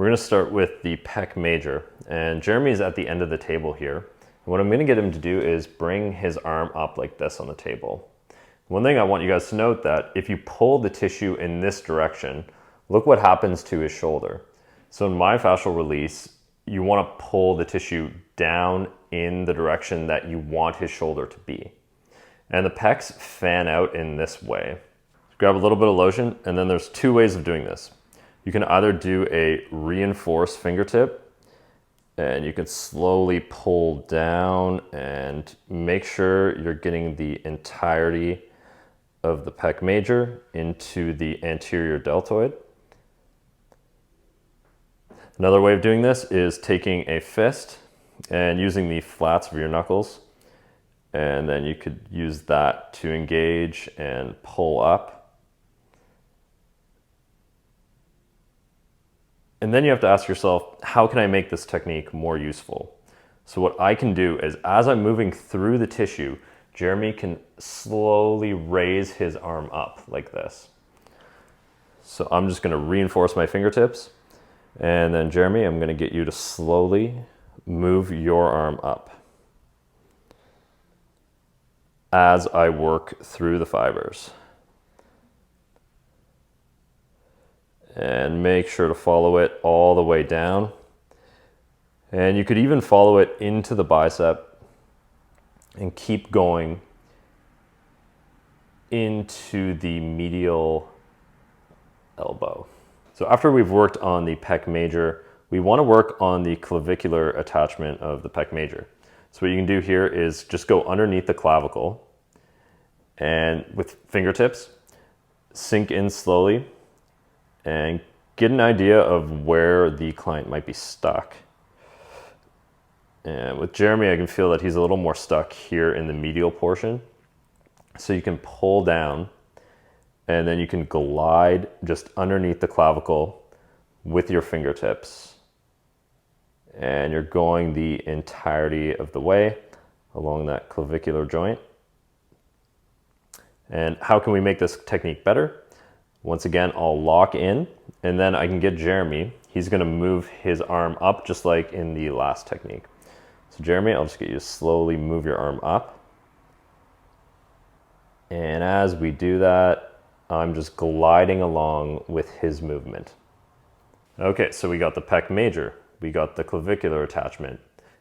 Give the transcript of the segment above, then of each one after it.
We're going to start with the pec major, and Jeremy's at the end of the table here. And what I'm going to get him to do is bring his arm up like this on the table. One thing I want you guys to note that if you pull the tissue in this direction, look what happens to his shoulder. So in myofascial release, you want to pull the tissue down in the direction that you want his shoulder to be. And the pecs fan out in this way. Grab a little bit of lotion, and then there's two ways of doing this. You can either do a reinforced fingertip, and you can slowly pull down and make sure you're getting the entirety of the pec major into the anterior deltoid. Another way of doing this is taking a fist and using the flats of your knuckles, and then you could use that to engage and pull up. And then you have to ask yourself, how can I make this technique more useful? So what I can do is, as I'm moving through the tissue, Jeremy can slowly raise his arm up like this. So I'm just going to reinforce my fingertips. And then Jeremy, I'm going to get you to slowly move your arm up as I work through the fibers. And make sure to follow it all the way down. And you could even follow it into the bicep and keep going into the medial elbow. So after we've worked on the pec major, we want to work on the clavicular attachment of the pec major. So what you can do here is just go underneath the clavicle and with fingertips, sink in slowly and get an idea of where the client might be stuck. And with Jeremy, I can feel that he's a little more stuck here in the medial portion. So you can pull down and then you can glide just underneath the clavicle with your fingertips. And you're going the entirety of the way along that clavicular joint. And how can we make this technique better? Once again, I'll lock in, and then I can get Jeremy. He's gonna move his arm up just like in the last technique. So Jeremy, I'll just get you to slowly move your arm up. And as we do that, I'm just gliding along with his movement. Okay, so we got the pec major, we got the clavicular attachment.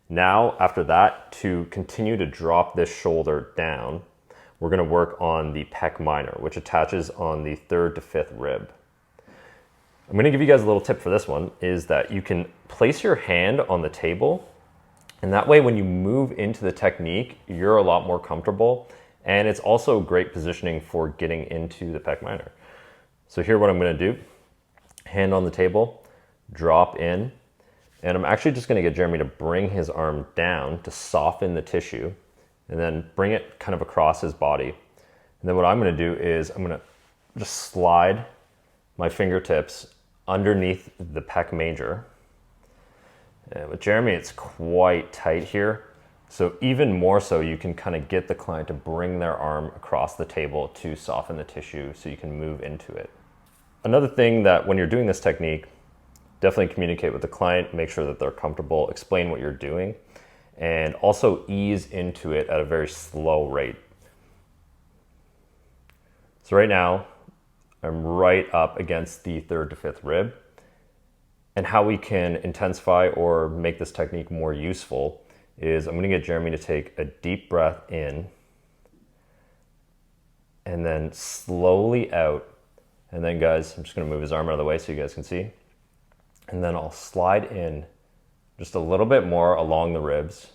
Now, after that, to continue to drop this shoulder down, we're going to work on the pec minor, which attaches on the 3rd to 5th rib. I'm going to give you guys a little tip for this one, is that you can place your hand on the table, and that way when you move into the technique, you're a lot more comfortable, and it's also great positioning for getting into the pec minor. So here what I'm going to do, hand on the table, drop in, and I'm actually just going to get Jeremy to bring his arm down to soften the tissue, and then bring it kind of across his body. And then what I'm gonna do is I'm gonna just slide my fingertips underneath the pec major. And with Jeremy, it's quite tight here. So even more so, you can kind of get the client to bring their arm across the table to soften the tissue so you can move into it. Another thing that when you're doing this technique, definitely communicate with the client, make sure that they're comfortable, explain what you're doing, and also ease into it at a very slow rate. So right now, I'm right up against the 3rd to 5th rib. And how we can intensify or make this technique more useful is I'm gonna get Jeremy to take a deep breath in and then slowly out. And then guys, I'm just gonna move his arm out of the way so you guys can see. And then I'll slide in just a little bit more along the ribs,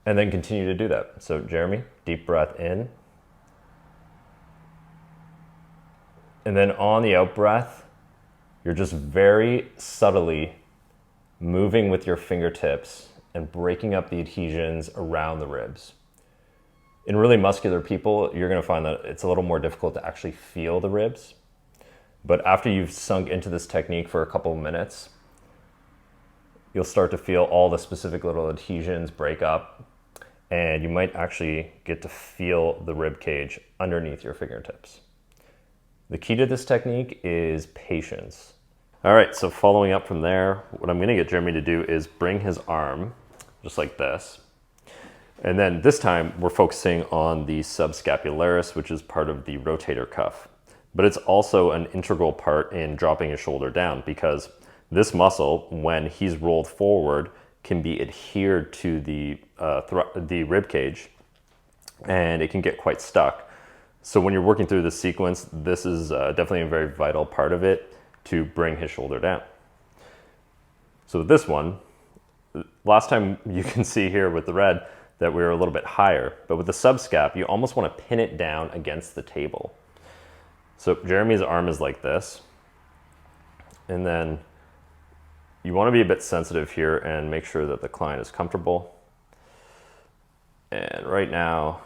and then continue to do that. So Jeremy, deep breath in. And then on the out breath, you're just very subtly moving with your fingertips and breaking up the adhesions around the ribs. In really muscular people, you're gonna find that it's a little more difficult to actually feel the ribs. But after you've sunk into this technique for a couple of minutes, you'll start to feel all the specific little adhesions break up, and you might actually get to feel the rib cage underneath your fingertips. The key to this technique is patience. All right, so following up from there, what I'm gonna get Jeremy to do is bring his arm, just like this. And then this time we're focusing on the subscapularis, which is part of the rotator cuff. But it's also an integral part in dropping his shoulder down, because this muscle, when he's rolled forward, can be adhered to the rib cage, and it can get quite stuck. So when you're working through this sequence, this is definitely a very vital part of it to bring his shoulder down. So with this one, last time you can see here with the red that we were a little bit higher, but with the subscap, you almost want to pin it down against the table. So Jeremy's arm is like this, and then you want to be a bit sensitive here and make sure that the client is comfortable. And right now,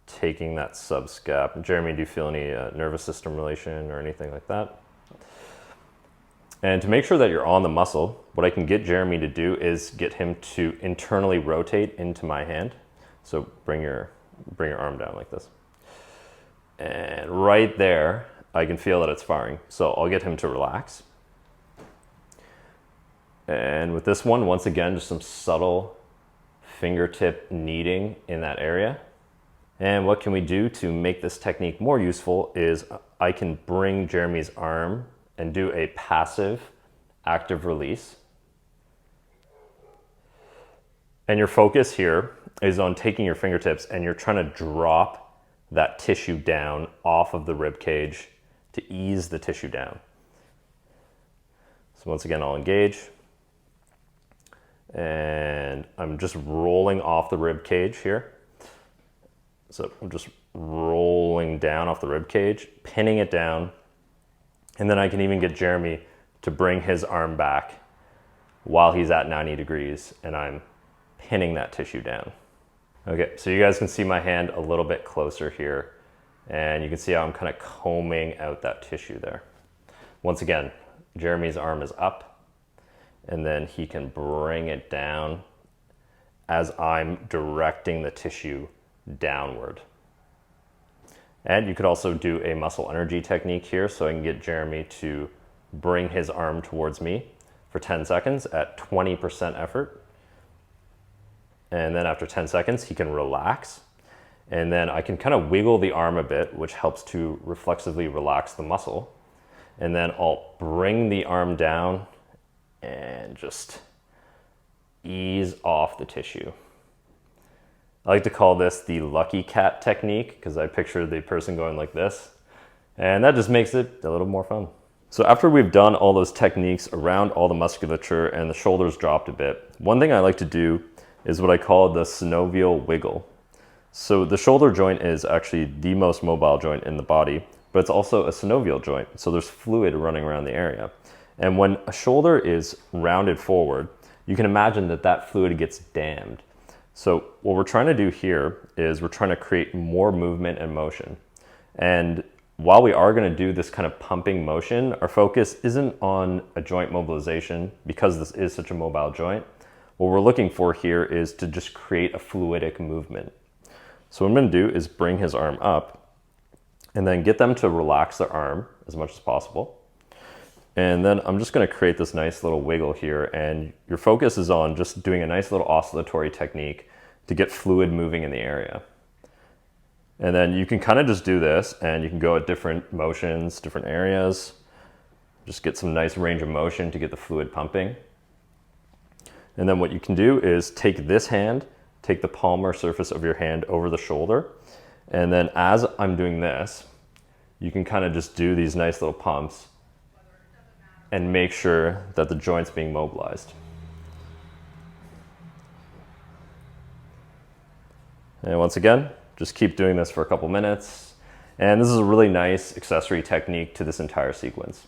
taking that subscap. Jeremy, do you feel any nervous system relation or anything like that? And to make sure that you're on the muscle, what I can get Jeremy to do is get him to internally rotate into my hand. So bring your arm down like this. And right there, I can feel that it's firing. So I'll get him to relax. And with this one, once again, just some subtle fingertip kneading in that area. And what can we do to make this technique more useful is I can bring Jeremy's arm and do a passive active release. And your focus here is on taking your fingertips and you're trying to drop that tissue down off of the rib cage to ease the tissue down. So once again, I'll engage. And I'm just rolling off the rib cage here. So I'm just rolling down off the rib cage, pinning it down, and then I can even get Jeremy to bring his arm back while he's at 90 degrees, and I'm pinning that tissue down. Okay, so you guys can see my hand a little bit closer here, and you can see how I'm kind of combing out that tissue there. Once again, Jeremy's arm is up, and then he can bring it down as I'm directing the tissue downward. And you could also do a muscle energy technique here, so I can get Jeremy to bring his arm towards me for 10 seconds at 20% effort. And then after 10 seconds, he can relax. And then I can kind of wiggle the arm a bit, which helps to reflexively relax the muscle. And then I'll bring the arm down and just ease off the tissue. I like to call this the lucky cat technique because I picture the person going like this, and that just makes it a little more fun. So after we've done all those techniques around all the musculature and the shoulders dropped a bit, one thing I like to do is what I call the synovial wiggle. So the shoulder joint is actually the most mobile joint in the body, but it's also a synovial joint, so there's fluid running around the area. And when a shoulder is rounded forward, you can imagine that that fluid gets dammed. So what we're trying to do here is we're trying to create more movement and motion. And while we are going to do this kind of pumping motion, our focus isn't on a joint mobilization because this is such a mobile joint. What we're looking for here is to just create a fluidic movement. So what I'm going to do is bring his arm up and then get them to relax their arm as much as possible. And then I'm just going to create this nice little wiggle here, and your focus is on just doing a nice little oscillatory technique to get fluid moving in the area. And then you can kind of just do this, and you can go at different motions, different areas. Just get some nice range of motion to get the fluid pumping. And then what you can do is take this hand, take the palmar surface of your hand over the shoulder, and then as I'm doing this, you can kind of just do these nice little pumps and make sure that the joint's being mobilized. And once again, just keep doing this for a couple minutes. And this is a really nice accessory technique to this entire sequence.